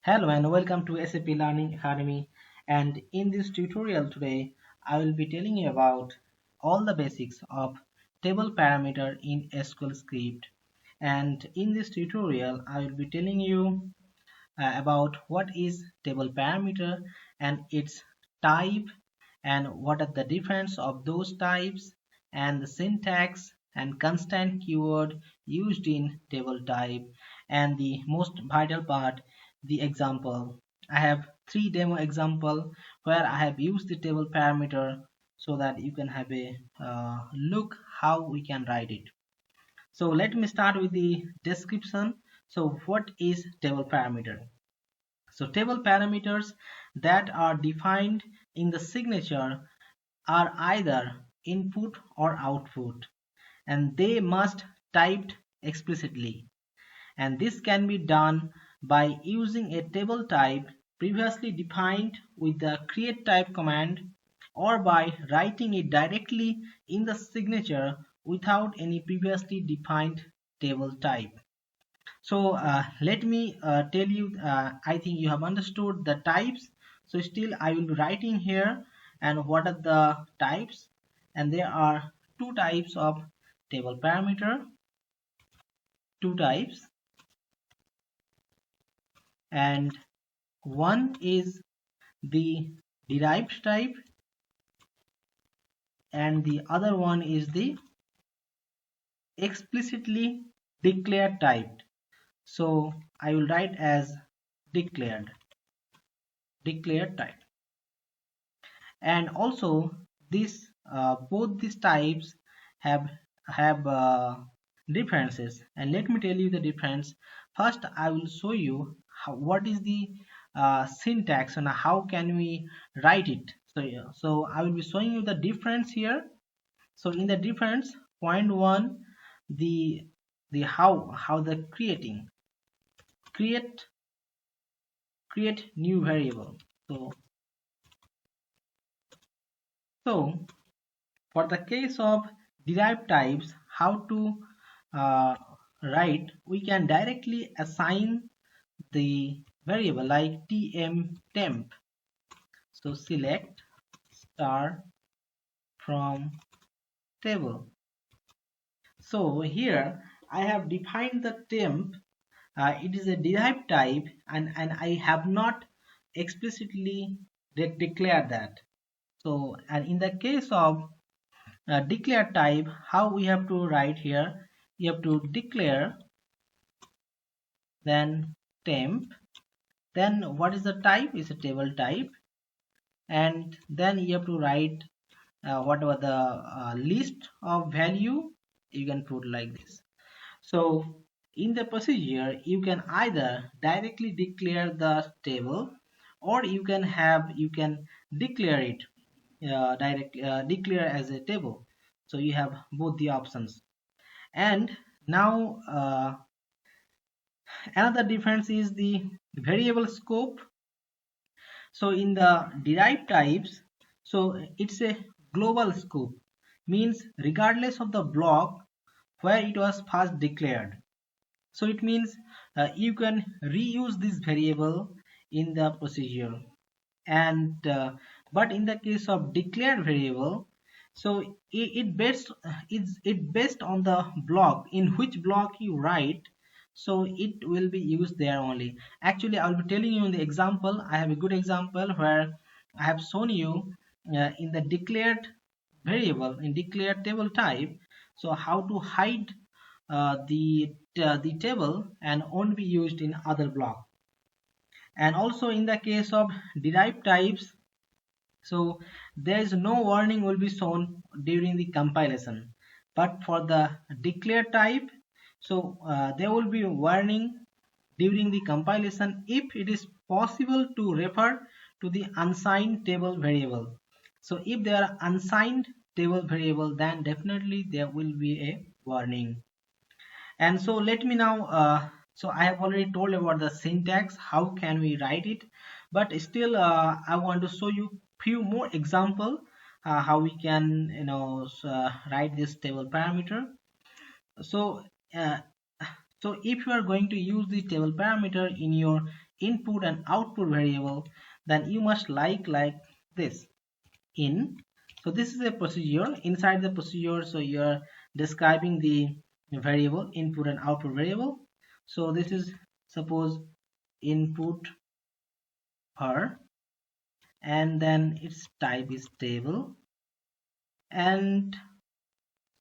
Hello and welcome to SAP Learning Academy, and in this tutorial today I will be telling you about all the basics of table parameter in SQL Script. And in this tutorial I will be telling you about what is table parameter and its type, and what are the difference of those types, and the syntax and constant keyword used in table type, and the most vital part, the example. I have three demo example where I have used the table parameter so that you can have a look how we can write it. So let me start with the description. So what is table parameter? So table parameters that are defined in the signature are either input or output, and they must typed explicitly. And this can be done by using a table type previously defined with the create type command, or by writing it directly in the signature without any previously defined table type. So let me tell you, I think you have understood the types. So still I will be writing here and what are the types, and there are two types of table parameter, two types, and one is the derived type and the other one is the explicitly declared type. So I will write as declared type. And also this both these types have differences, and let me tell you the difference. First I will show you what is the syntax and how can we write it. So yeah, so I will be showing you the difference here. So in the difference, point one, the how the create new variable. So for the case of derived types, how to uh, write, we can directly assign the variable like temp. So select star from table. So here I have defined the temp. It is a derived type, and I have not explicitly declared that. So, and in the case of declare type, how we have to write here? You have to declare, then temp, then what is the type? Is a table type, and then you have to write whatever the list of value you can put like this. So in the procedure, you can either directly declare the table, or you can declare it directly, declare as a table. So you have both the options. And now another difference is the variable scope. So in the derived types, so it's a global scope, means regardless of the block where it was first declared. So it means you can reuse this variable in the procedure. And but in the case of declared variable, so it based on the block, in which block you write, so it will be used there only. Actually I will be telling you in the example. I have a good example where I have shown you in the declared variable, in declared table type, so how to hide the table and won't be used in other block. And also in the case of derived types, so there is no warning will be shown during the compilation, but for the declared type, so there will be a warning during the compilation if it is possible to refer to the unsigned table variable. So if there are unsigned table variable, then definitely there will be a warning. And so let me now so I have already told about the syntax, how can we write it, but still I want to show you few more example how we can write this table parameter. So uh, so if you are going to use the table parameter in your input and output variable, then you must like this in. So this is a procedure. Inside the procedure, so you're describing the variable input and output variable. So this is suppose input per, and then its type is table, and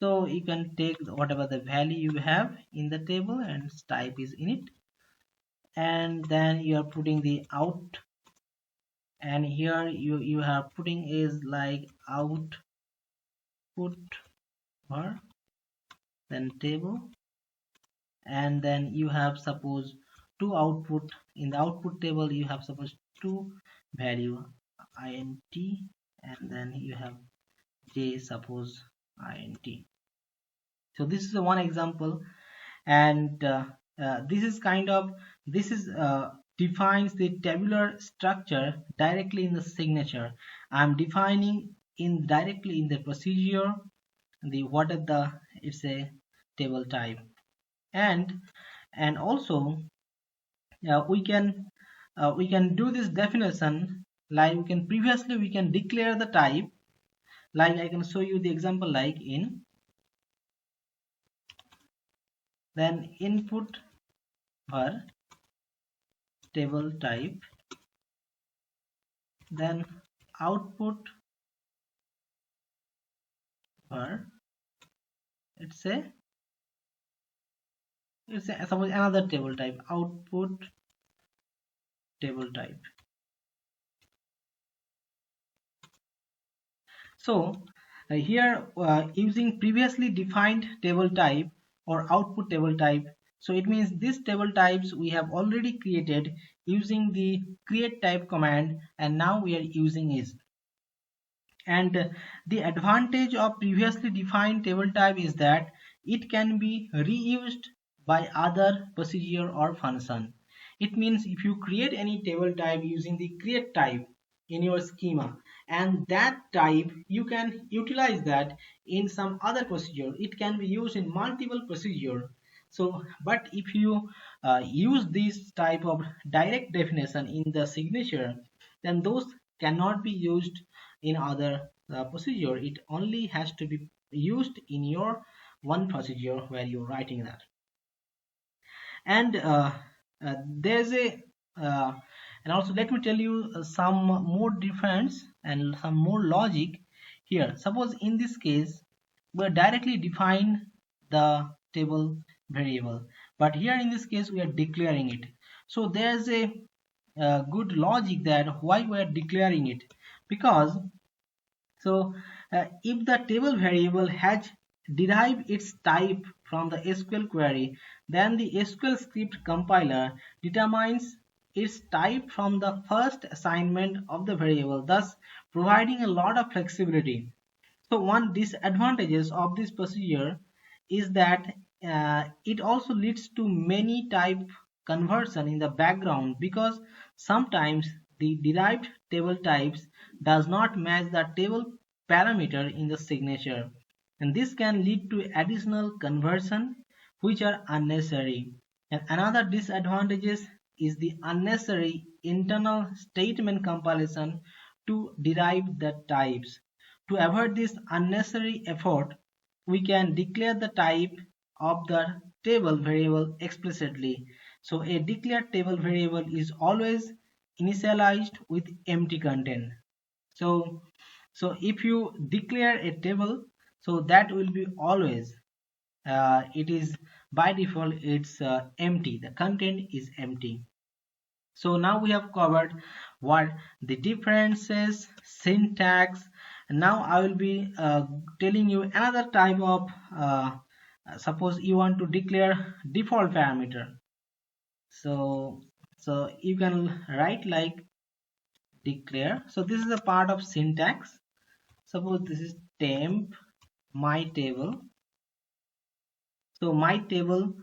so you can take whatever the value you have in the table and its type is in it, and then you are putting the out, and here you are putting is like output per, then table, and then you have suppose two output. In the output table you have suppose two value int, and then you have j suppose int. So this is the one example, and this is defines the tabular structure directly in the signature. I'm defining in directly in the procedure the what is the, it's a table type. And also we can do this definition, like we can declare the type, like I can show you the example, like in, then input per table type, then output per, it's a suppose another table type, output table type. So here using previously defined table type or output table type, so it means these table types we have already created using the create type command, and now we are using is. And the advantage of previously defined table type is that it can be reused by other procedure or function. It means if you create any table type using the create type in your schema, and that type you can utilize that in some other procedure, it can be used in multiple procedure. So but if you use this type of direct definition in the signature, then those cannot be used in other procedure. It only has to be used in your one procedure where you're writing that. And there's a and also let me tell you some more difference and some more logic here. Suppose in this case we directly define the table variable, but here in this case we are declaring it. So there's a good logic that why we are declaring it, because if the table variable has derived its type from the SQL query, then the SQL script compiler determines its type from the first assignment of the variable, thus providing a lot of flexibility. So one disadvantages of this procedure is that it also leads to many type conversion in the background, because sometimes the derived table types does not match the table parameter in the signature, and this can lead to additional conversion which are unnecessary. And another disadvantages is the unnecessary internal statement compilation to derive the types. To avoid this unnecessary effort, we can declare the type of the table variable explicitly. So a declared table variable is always initialized with empty content. So if you declare a table, so that will be always it is by default it's empty, the content is empty. So now we have covered what the differences, syntax, and now I will be telling you another type of suppose you want to declare default parameter. So you can write like declare. So this is a part of syntax. Suppose this is temp my table. So my table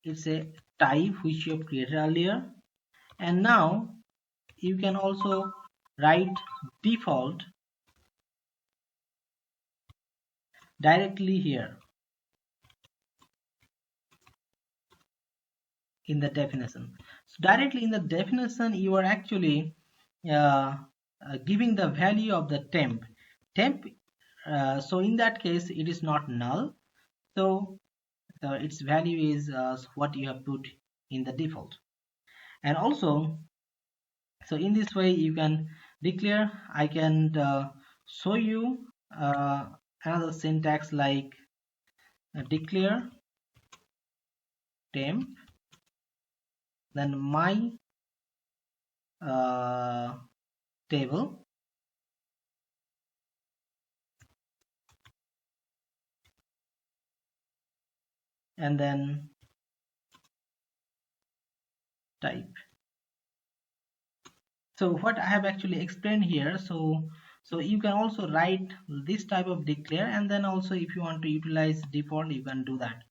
is a type which you have created earlier, and now you can also write default directly here in the definition. So directly in the definition, you are actually uh, giving the value of the temp. So in that case, it is not null. So its value is what you have put in the default. And also, so in this way you can declare. I can show you another syntax like declare temp, then my uh, table, and then type. So what I have actually explained here, so you can also write this type of declare, and then also if you want to utilize default, you can do that.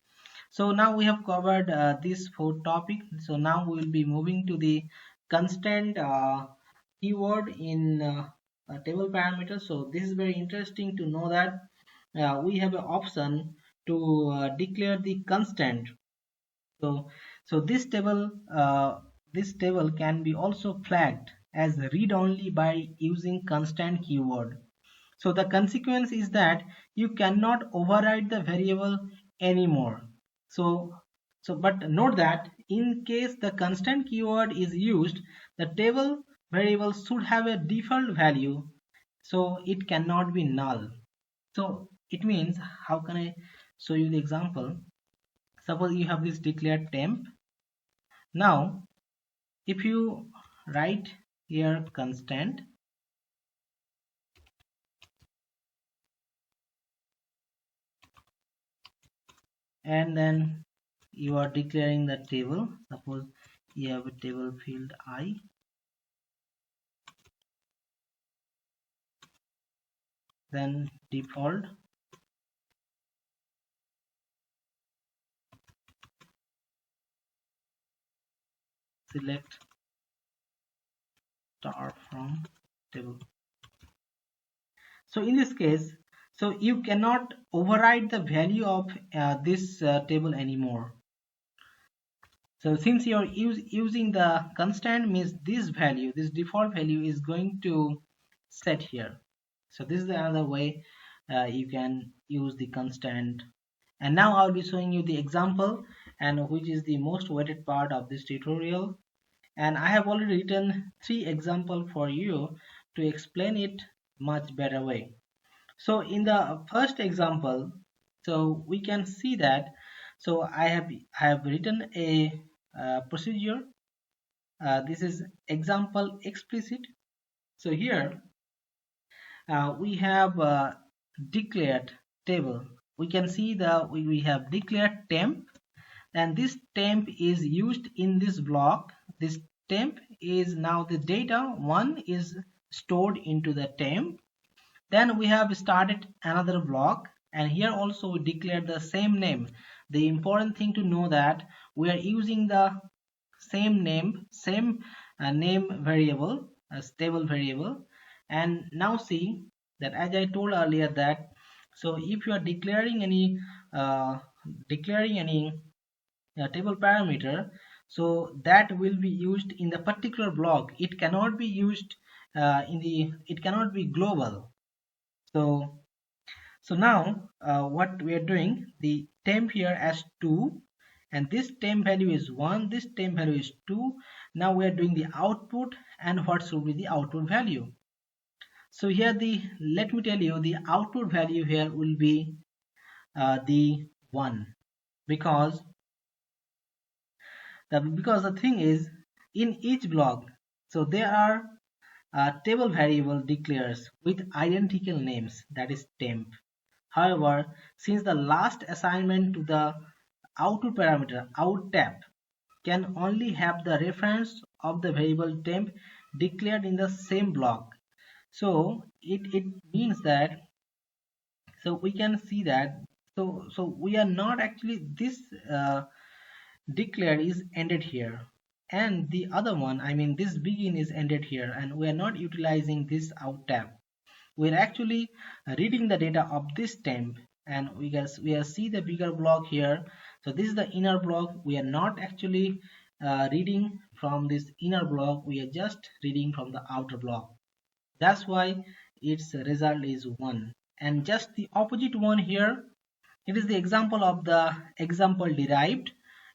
So now we have covered this four topic. So now we will be moving to the constant keyword in table parameters. So this is very interesting to know that we have an option to declare the constant. So this table can be also flagged as read only by using constant keyword. So the consequence is that you cannot override the variable anymore. But note that in case the constant keyword is used, the table variable should have a default value, so it cannot be null. So it means, how can I show you the example? Suppose you have this declared temp. Now if you write here constant, and then you are declaring the table. Suppose you have a table field I, then default, select star from table. So in this case, so you cannot override the value of this table anymore. So since you are using the constant, means this value, this default value is going to set here. So this is the other way you can use the constant. And now I'll be showing you the example, and which is the most weighted part of this tutorial. And I have already written 3 examples for you to explain it much better way. So in the first example, so we can see that, so I have written a procedure. This is example explicit. So here we have declared table. We can see that we have declared temp, and this temp is used in this block. This temp is now the data one is stored into the temp. Then we have started another block, and here also we declared the same name. The important thing to know that we are using the same name variable as table variable. And now see that, as I told earlier, that so if you are declaring any table parameter, so that will be used in the particular block. It cannot be used it cannot be global. So now what we are doing, the temp here as 2, and this temp value is 1, this temp value is 2. Now we are doing the output, and what should be the output value? So here let me tell you, the output value here will be the 1, because the thing is, in each block, so there are table variable declares with identical names, that is temp. However, since the last assignment to the output parameter outTap can only have the reference of the variable temp declared in the same block, so it means that, so we can see that, so we are not actually, this declared is ended here, and the other one, I mean this begin, is ended here, and we are not utilizing this outTap. We're actually reading the data of this temp, and we see the bigger block here. So this is the inner block. We are not actually reading from this inner block, we are just reading from the outer block. That's why its result is 1. And just the opposite one here, it is the example of the example derived.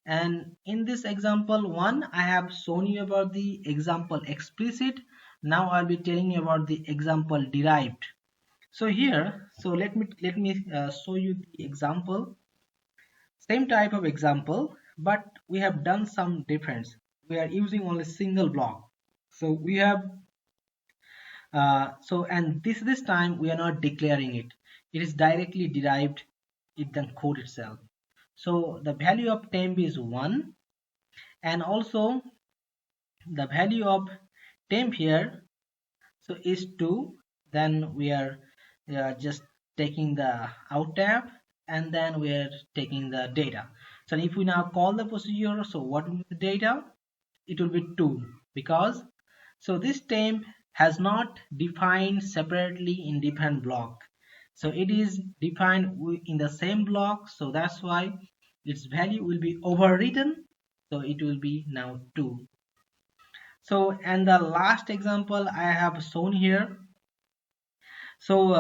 And in this example 1, I have shown you about the example explicit. Now I'll be telling you about the example derived. So here, so let me show you the example. Same type of example, but we have done some difference. We are using only single block. So we have and this time we are not declaring it. It is directly derived in the code itself. So the value of temp is 1, and also the value of temp here so is 2. Then we are just taking the out tab, and then we are taking the data. So if we now call the procedure, so what will be the data? It will be 2, because so this temp has not defined separately in different block. So it is defined in the same block, so that's why its value will be overwritten. So it will be now 2. So, and the last example I have shown here. So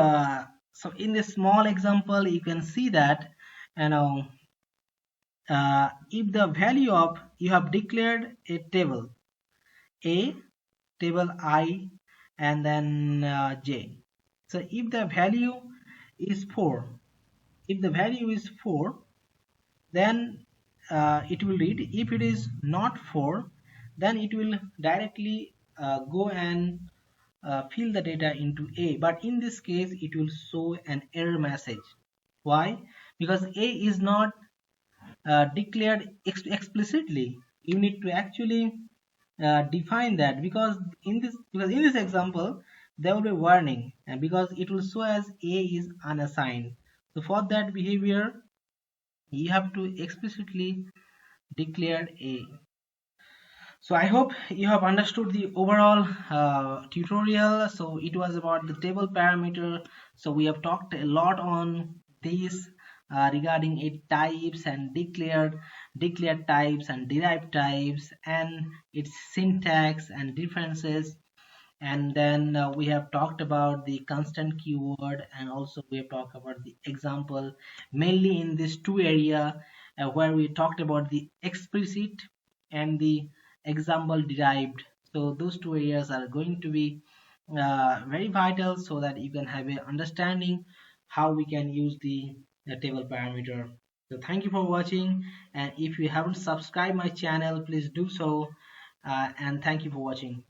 so in this small example you can see that, you know, if the value of, you have declared a table A, table I, and then J. So if the value is 4, if the value is 4, then it will read. If it is not 4, then it will directly go and fill the data into A. But in this case it will show an error message. Why? Because A is not declared explicitly. You need to actually define that, because in this example there will be warning, and because it will show as A is unassigned. So for that behavior you have to explicitly declare A. So I hope you have understood the overall tutorial. So it was about the table parameter. So we have talked a lot on this regarding its types and declared types and derived types and its syntax and differences. And then we have talked about the constant keyword, and also we have talked about the example, mainly in these two area where we talked about the explicit and the example derived. So those two areas are going to be very vital, so that you can have a understanding how we can use the table parameter. So thank you for watching, and if you haven't subscribed my channel, please do so, and thank you for watching.